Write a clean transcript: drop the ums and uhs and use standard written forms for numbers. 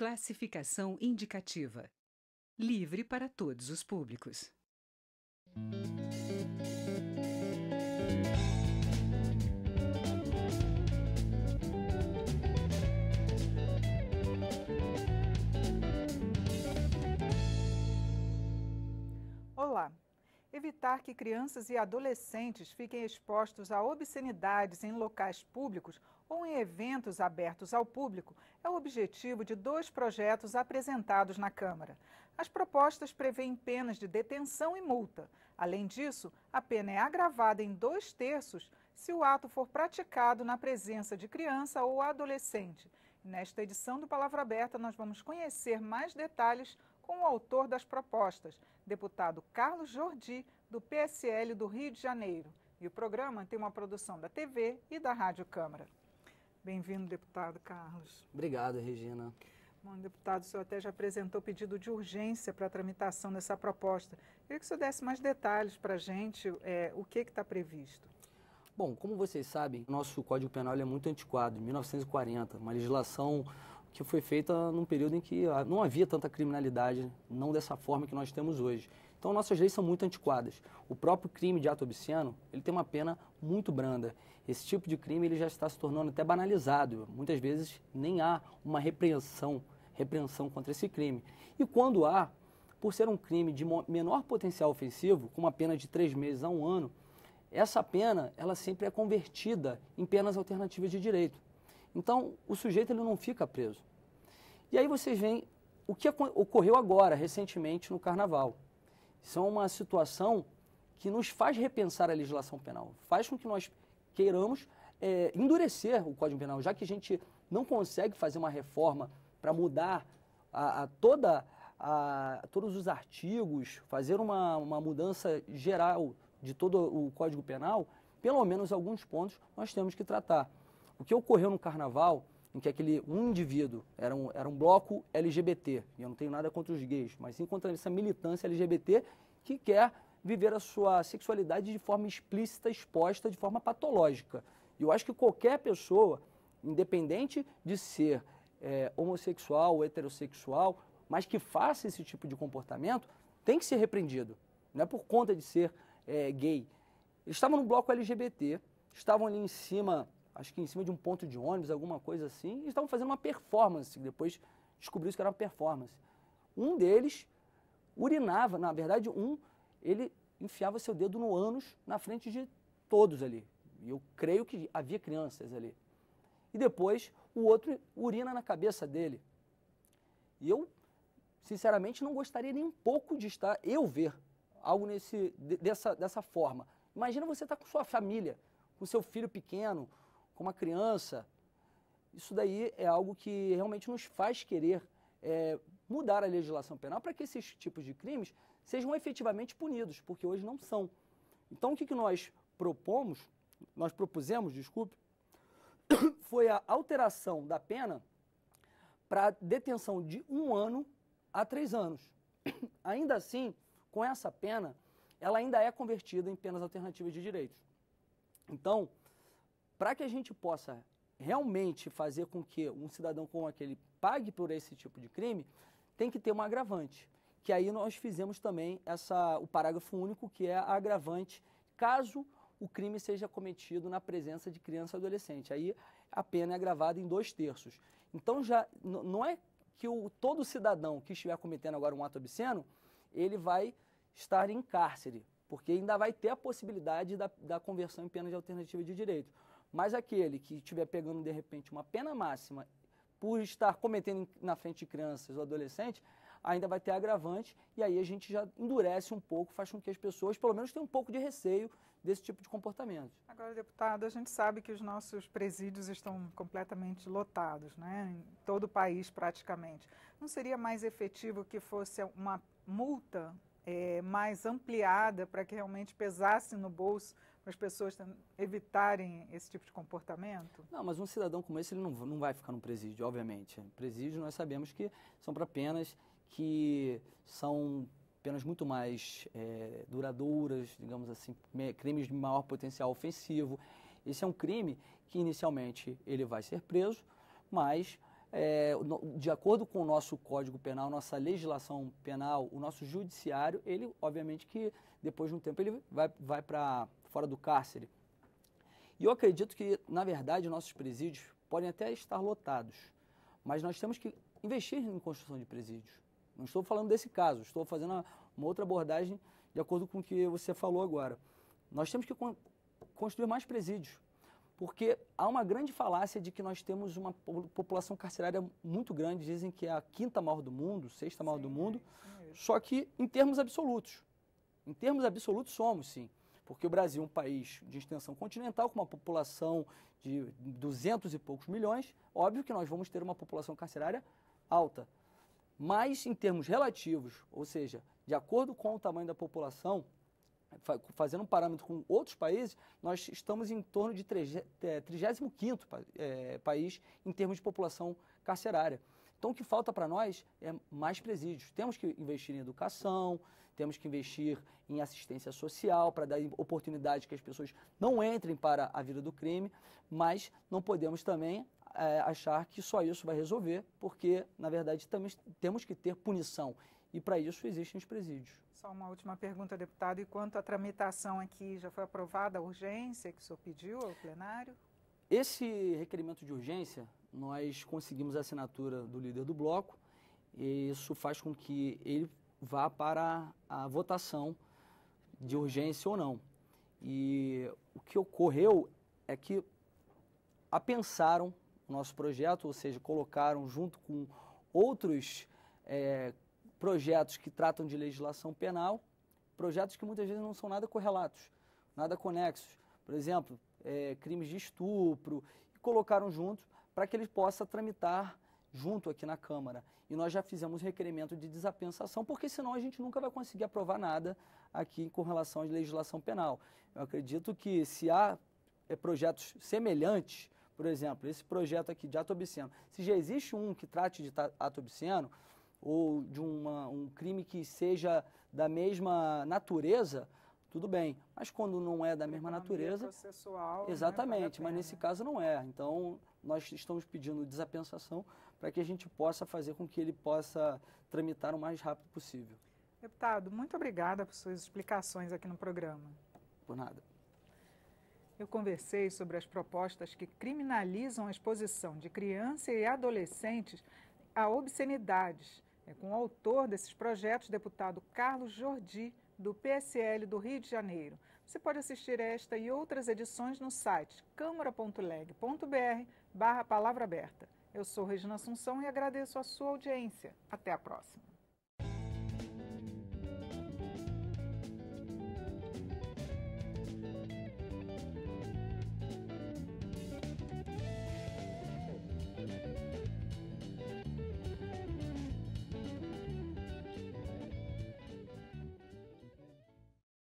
Classificação indicativa. Livre para todos os públicos. Olá! Evitar que crianças e adolescentes fiquem expostos a obscenidades em locais públicos ou em eventos abertos ao público é o objetivo de 2 projetos apresentados na Câmara. As propostas prevêem penas de detenção e multa. Além disso, a pena é agravada em 2/3 se o ato for praticado na presença de criança ou adolescente. Nesta edição do Palavra Aberta, nós vamos conhecer mais detalhes com o autor das propostas, deputado Carlos Jordi, do PSL do Rio de Janeiro. E o programa tem uma produção da TV e da Rádio Câmara. Bem-vindo, deputado Carlos. Obrigado, Regina. Bom, deputado, o senhor até já apresentou pedido de urgência para a tramitação dessa proposta. Queria que o senhor desse mais detalhes para a gente, o que está previsto. Bom, como vocês sabem, nosso Código Penal é muito antiquado, em 1940, uma legislação que foi feita num período em que não havia tanta criminalidade, não dessa forma que nós temos hoje. Então, nossas leis são muito antiquadas. O próprio crime de ato obsceno, ele tem uma pena muito branda. Esse tipo de crime ele já está se tornando até banalizado. Muitas vezes nem há uma repreensão contra esse crime. E quando há, por ser um crime de menor potencial ofensivo, com uma pena de 3 meses a 1 ano, essa pena ela sempre é convertida em penas alternativas de direito. Então, o sujeito ele não fica preso. E aí vocês veem o que ocorreu agora, recentemente, no Carnaval. Isso é uma situação que nos faz repensar a legislação penal, faz com que nós queiramos endurecer o Código Penal, já que a gente não consegue fazer uma reforma para mudar todos os artigos, fazer uma mudança geral de todo o Código Penal, pelo menos alguns pontos nós temos que tratar. O que ocorreu no Carnaval, em que um indivíduo era um bloco LGBT, e eu não tenho nada contra os gays, mas sim contra essa militância LGBT que quer viver a sua sexualidade de forma explícita, exposta, de forma patológica. E eu acho que qualquer pessoa, independente de ser homossexual ou heterossexual, mas que faça esse tipo de comportamento, tem que ser repreendido. Não é por conta de ser gay. Eles estavam no bloco LGBT, estavam ali em cima, acho que em cima de um ponto de ônibus, alguma coisa assim, e estavam fazendo uma performance, depois descobriu que era uma performance. Um deles urinava, na verdade, ele enfiava seu dedo no ânus na frente de todos ali. E eu creio que havia crianças ali. E depois o outro urina na cabeça dele. E eu, sinceramente, não gostaria nem um pouco de ver algo dessa forma. Imagina você estar com sua família, com seu filho pequeno, com uma criança. Isso daí é algo que realmente nos faz querer mudar a legislação penal para que esses tipos de crimes sejam efetivamente punidos, porque hoje não são. Então, o que nós propusemos, foi a alteração da pena para detenção de 1 ano a 3 anos. Ainda assim, com essa pena, ela ainda é convertida em penas alternativas de direitos. Então, para que a gente possa realmente fazer com que um cidadão como aquele pague por esse tipo de crime, tem que ter um agravante. Que aí nós fizemos também o parágrafo único, que é a agravante caso o crime seja cometido na presença de criança e adolescente. Aí a pena é agravada em 2/3. Então já não é que todo cidadão que estiver cometendo agora um ato obsceno, ele vai estar em cárcere, porque ainda vai ter a possibilidade da conversão em pena de alternativa de direito. Mas aquele que estiver pegando, de repente, uma pena máxima por estar cometendo na frente de crianças ou adolescentes, ainda vai ter agravante, e aí a gente já endurece um pouco, faz com que as pessoas, pelo menos, tenham um pouco de receio desse tipo de comportamento. Agora, deputado, a gente sabe que os nossos presídios estão completamente lotados, né? Em todo o país, praticamente. Não seria mais efetivo que fosse uma multa mais ampliada para que realmente pesasse no bolso para as pessoas evitarem esse tipo de comportamento? Não, mas um cidadão como esse ele não vai ficar no presídio, obviamente. Presídio nós sabemos que são para penas que são penas muito mais duradouras, digamos assim, crimes de maior potencial ofensivo. Esse é um crime que inicialmente ele vai ser preso, mas de acordo com o nosso Código Penal, nossa legislação penal, o nosso judiciário, ele, obviamente, que depois de um tempo ele vai para fora do cárcere. E eu acredito que, na verdade, nossos presídios podem até estar lotados, mas nós temos que investir em construção de presídios. Não estou falando desse caso, estou fazendo uma outra abordagem de acordo com o que você falou agora. Nós temos que construir mais presídios, porque há uma grande falácia de que nós temos uma população carcerária muito grande, dizem que é a quinta maior do mundo, sexta maior do mundo, só que em termos absolutos somos sim, porque o Brasil é um país de extensão continental com uma população de 200 e poucos milhões, óbvio que nós vamos ter uma população carcerária alta, mas em termos relativos, ou seja, de acordo com o tamanho da população, fazendo um parâmetro com outros países, nós estamos em torno de 35º país em termos de população carcerária. Então, o que falta para nós é mais presídios. Temos que investir em educação, temos que investir em assistência social para dar oportunidade que as pessoas não entrem para a vida do crime, mas não podemos também achar que só isso vai resolver, porque, na verdade, também temos que ter punição. E para isso existem os presídios. Só uma última pergunta, deputado. E quanto à tramitação aqui, já foi aprovada a urgência que o senhor pediu ao plenário? Esse requerimento de urgência, nós conseguimos a assinatura do líder do bloco, e isso faz com que ele vá para a votação de urgência ou não. E o que ocorreu é que apensaram o nosso projeto, ou seja, colocaram junto com outros projetos que tratam de legislação penal, projetos que muitas vezes não são nada correlatos, nada conexos. Por exemplo, crimes de estupro, e colocaram junto para que ele possa tramitar junto aqui na Câmara. E nós já fizemos requerimento de desapensação, porque senão a gente nunca vai conseguir aprovar nada aqui com relação à legislação penal. Eu acredito que se há projetos semelhantes, por exemplo, esse projeto aqui de ato obsceno, se já existe um que trate de ato obsceno, ou de um crime que seja da mesma natureza, tudo bem. Mas quando não é da mesma natureza... processual, exatamente, mas nesse caso não é. Então, nós estamos pedindo desapensação para que a gente possa fazer com que ele possa tramitar o mais rápido possível. Deputado, muito obrigada por suas explicações aqui no programa. Por nada. Eu conversei sobre as propostas que criminalizam a exposição de crianças e adolescentes a obscenidades. Com o autor desses projetos, deputado Carlos Jordi, do PSL do Rio de Janeiro. Você pode assistir esta e outras edições no site câmara.leg.br/palavra aberta. Eu sou Regina Assunção e agradeço a sua audiência. Até a próxima.